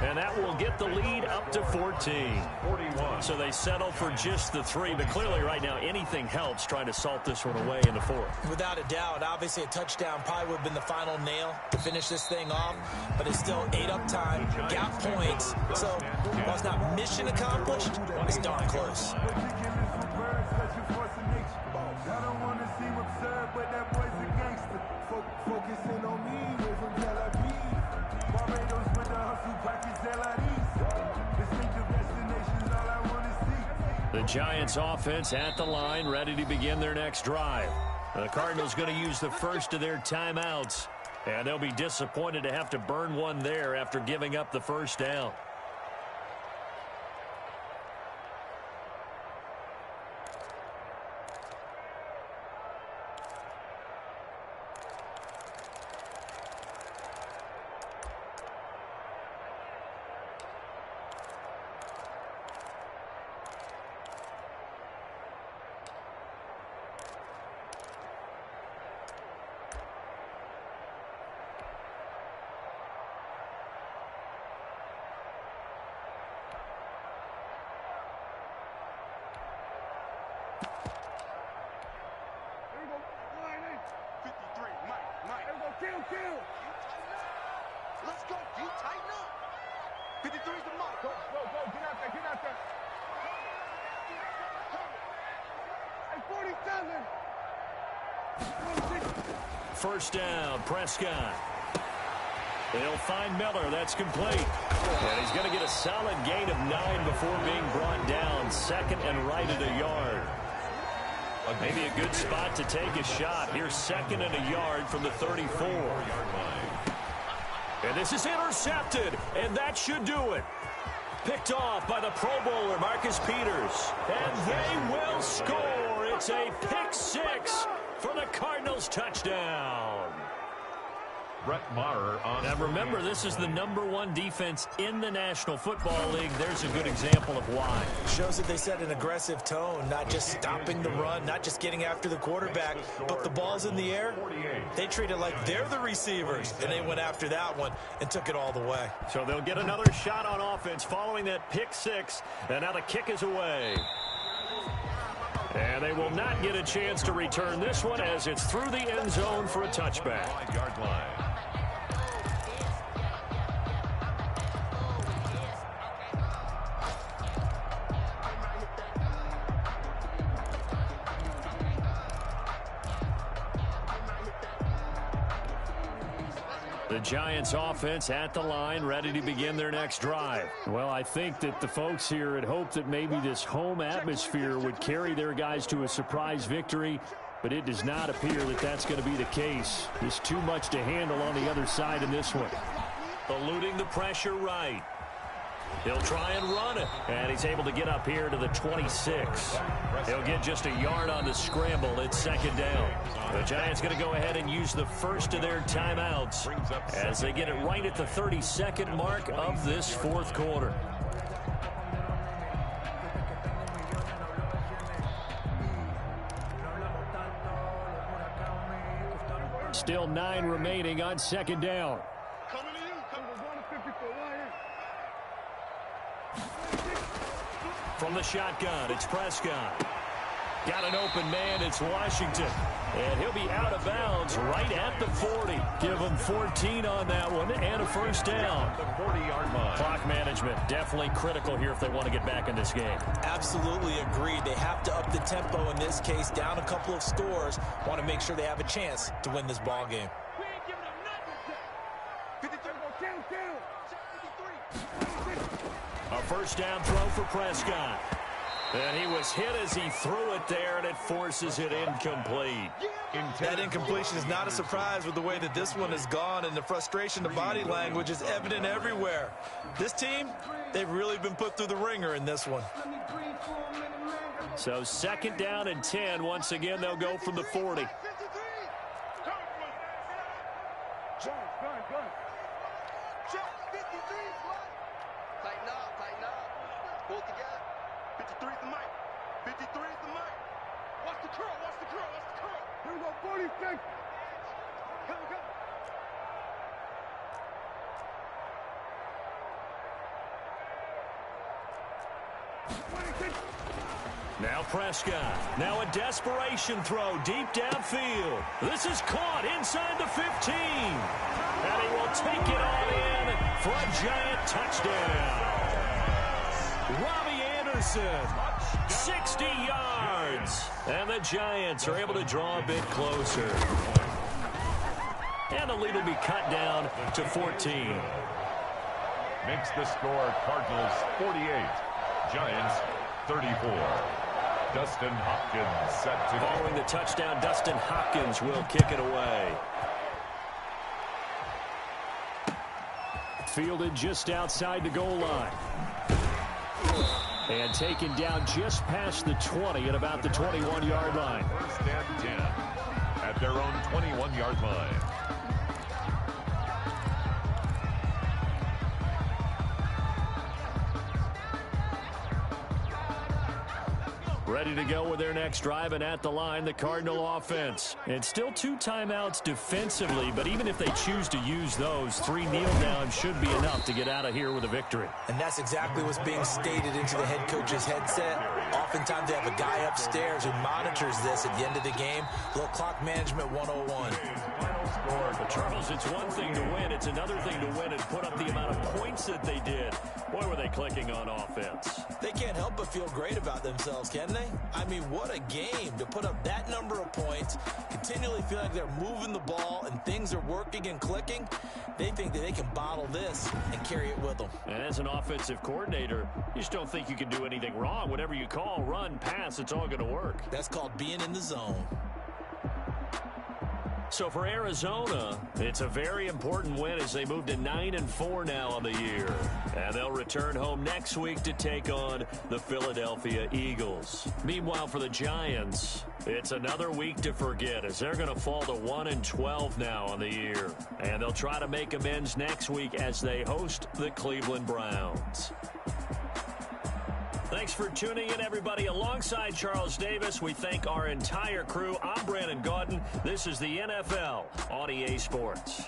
And that will get the lead up to 14. 41. So they settle for just the 3, but clearly right now anything helps trying to salt this one away in the 4th. Without a doubt, obviously a touchdown probably would have been the final nail to finish this thing off, but it's still 8 up time, gap points. So while it's not mission accomplished, it's darn close. The Giants offense at the line, ready to begin their next drive. The Cardinals going to use the first of their timeouts, and they'll be disappointed to have to burn one there after giving up the first down. Let's go. You tighten up. 53 is the mark. Go. Get out there. Hey, 47. First down, Prescott. They'll find Miller. That's complete. And he's going to get a solid gain of 9 before being brought down. 2nd and right at a yard. Maybe a good spot to take a shot. Here's 2nd and a yard from the 34-yard line. And this is intercepted, and that should do it. Picked off by the Pro Bowler, Marcus Peters. And they will score. It's a pick 6 for the Cardinals touchdown. Brett Maher on. Now remember, this is the #1 defense in the National Football League. There's a good example of why. Shows that they set an aggressive tone, not just stopping the run, not just getting after the quarterback, but the ball's in the air. They treat it like they're the receivers, and they went after that one and took it all the way. So they'll get another shot on offense following that pick 6, and now the kick is away. And they will not get a chance to return this one as it's through the end zone for a touchback. 5-yard line. The Giants offense at the line, ready to begin their next drive. Well, I think that the folks here had hoped that maybe this home atmosphere would carry their guys to a surprise victory, but it does not appear that that's going to be the case. There's too much to handle on the other side in this one. Eluding the pressure right. He'll try and run it, and he's able to get up here to the 26. He'll get just a yard on the scramble. It's 2nd down. The Giants going to go ahead and use the first of their timeouts as they get it right at the 32nd mark of this 4th quarter. Still 9 remaining on 2nd down. From the shotgun, it's Prescott. Got an open man, it's Washington. And he'll be out of bounds right at the 40. Give him 14 on that one and a first down. The 40-yard line. Clock management, definitely critical here if they want to get back in this game. Absolutely agreed. They have to up the tempo in this case, down a couple of scores. Want to make sure they have a chance to win this ball game. We ain't giving them nothing. 53. A first down throw for Prescott. And he was hit as he threw it there, and it forces it incomplete. That incompletion is not a surprise with the way that this one has gone, and the frustration, the body language is evident everywhere. This team, they've really been put through the ringer in this one. So second down and 10. Once again, they'll go from the 40. Tighten up. Pull it together. 53 is the mic. 53 is the mic. Watch the curl. Here we go, 46. Come. Now Prescott. Now a desperation throw deep downfield. This is caught inside the 15. And he will take it all in for a giant touchdown. Robbie Anderson, 60 yards. And the Giants are able to draw a bit closer. And the lead will be cut down to 14. Makes the score Cardinals 48, Giants 34. Dustin Hopkins set to Following the touchdown, Dustin Hopkins will kick it away. Fielded just outside the goal line. And taken down just past the 20 at about the 21-yard line. first and 10 at their own 21-yard line. Ready to go with their next drive, and at the line, the Cardinal offense. And still 2 timeouts defensively, but even if they choose to use those, 3 kneel downs should be enough to get out of here with a victory. And that's exactly what's being stated into the head coach's headset. Oftentimes they have a guy upstairs who monitors this at the end of the game. Little clock management 101. But Charles, it's one thing to win. It's another thing to win and put up the amount of points that they did. Boy, were they clicking on offense. They can't help but feel great about themselves, can they? I mean, what a game to put up that number of points, continually feel like they're moving the ball and things are working and clicking. They think that they can bottle this and carry it with them. And as an offensive coordinator, you just don't think you can do anything wrong. Whatever you call, run, pass, it's all going to work. That's called being in the zone. So for Arizona, it's a very important win as they move to 9-4 now on the year. And they'll return home next week to take on the Philadelphia Eagles. Meanwhile, for the Giants, it's another week to forget as they're going to fall to 1-12 now on the year. And they'll try to make amends next week as they host the Cleveland Browns. Thanks for tuning in, everybody. Alongside Charles Davis, we thank our entire crew. I'm Brandon Gaudin. This is the NFL on EA Sports.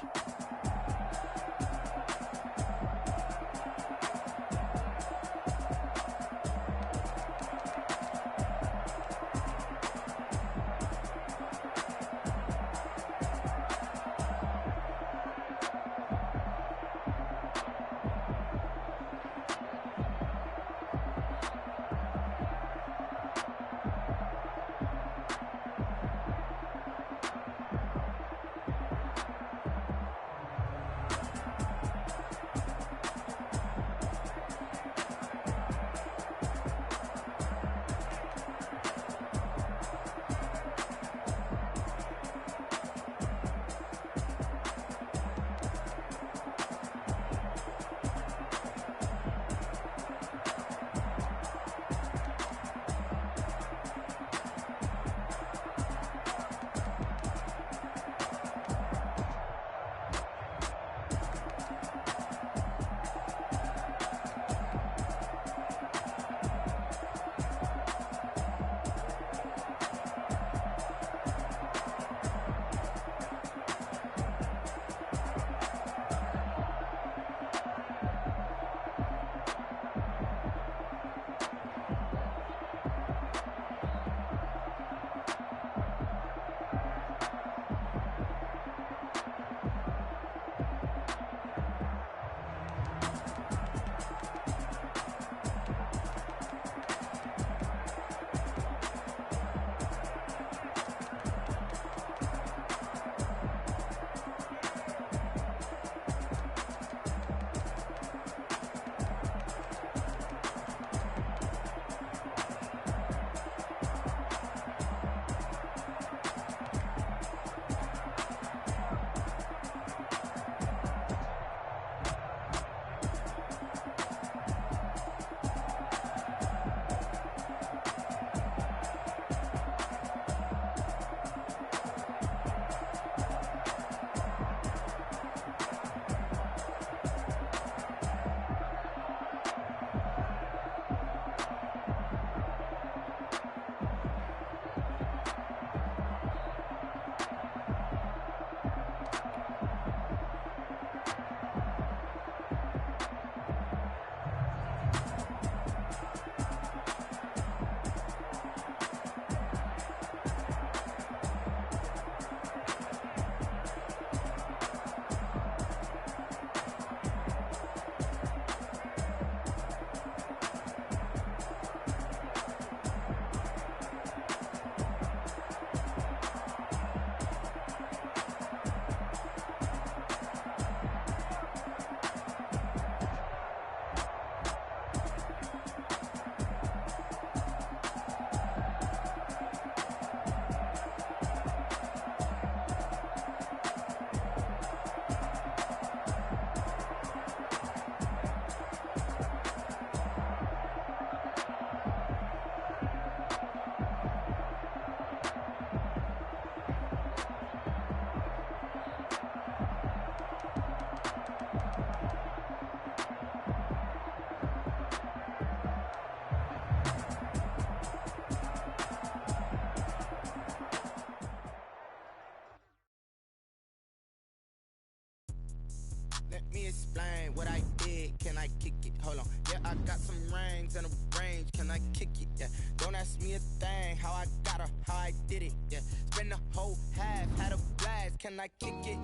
Let me explain what I did. Can I kick it? Hold on. Yeah, I got some rings and a range. Can I kick it? Yeah. Don't ask me a thing. How I got her, how I did it. Yeah. Spend the whole half, had a blast. Can I kick it?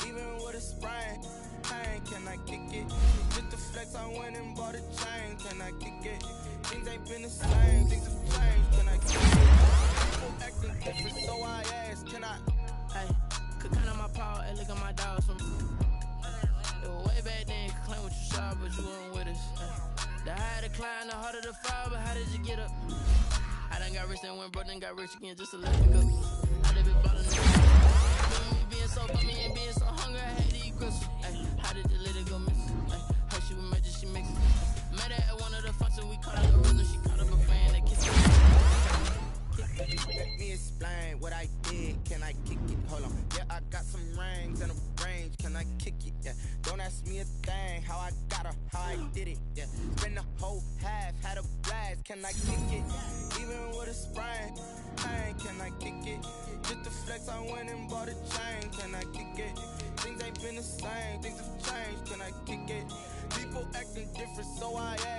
Even with a sprain. Pain, can I kick it? Just to flex, I went and bought a chain. Can I kick it? Things ain't been the same. Things have changed. Can I kick it? People acting different, so I asked. Can I? Hey, could count on my power and look at my dogs from. It was way back then, could claim what you saw, but you weren't with us. The higher the climb, the harder the fall, but how did you get up? I done got rich and went broke, then got rich again just to let it go. I done been ballin' me being so bummy and being so hungry, I had to eat grits. How did you let it go miss? Her she was magic, she mixed it. Met her at one of the functions, we caught her the rhythm, she caught up a friend that kissed me. Let me explain what I did. Can I kick it? Hold on. Yeah, I got some rings and a range. Can I kick it? Yeah. Don't ask me a thing. How I got her, how I did it. Yeah. Spend the whole half, had a blast. Can I kick it? Even with a sprain. Pain, can I kick it? Just to flex, I went and bought a chain. Can I kick it? Things ain't been the same. Things have changed. Can I kick it? People acting different, so I asked.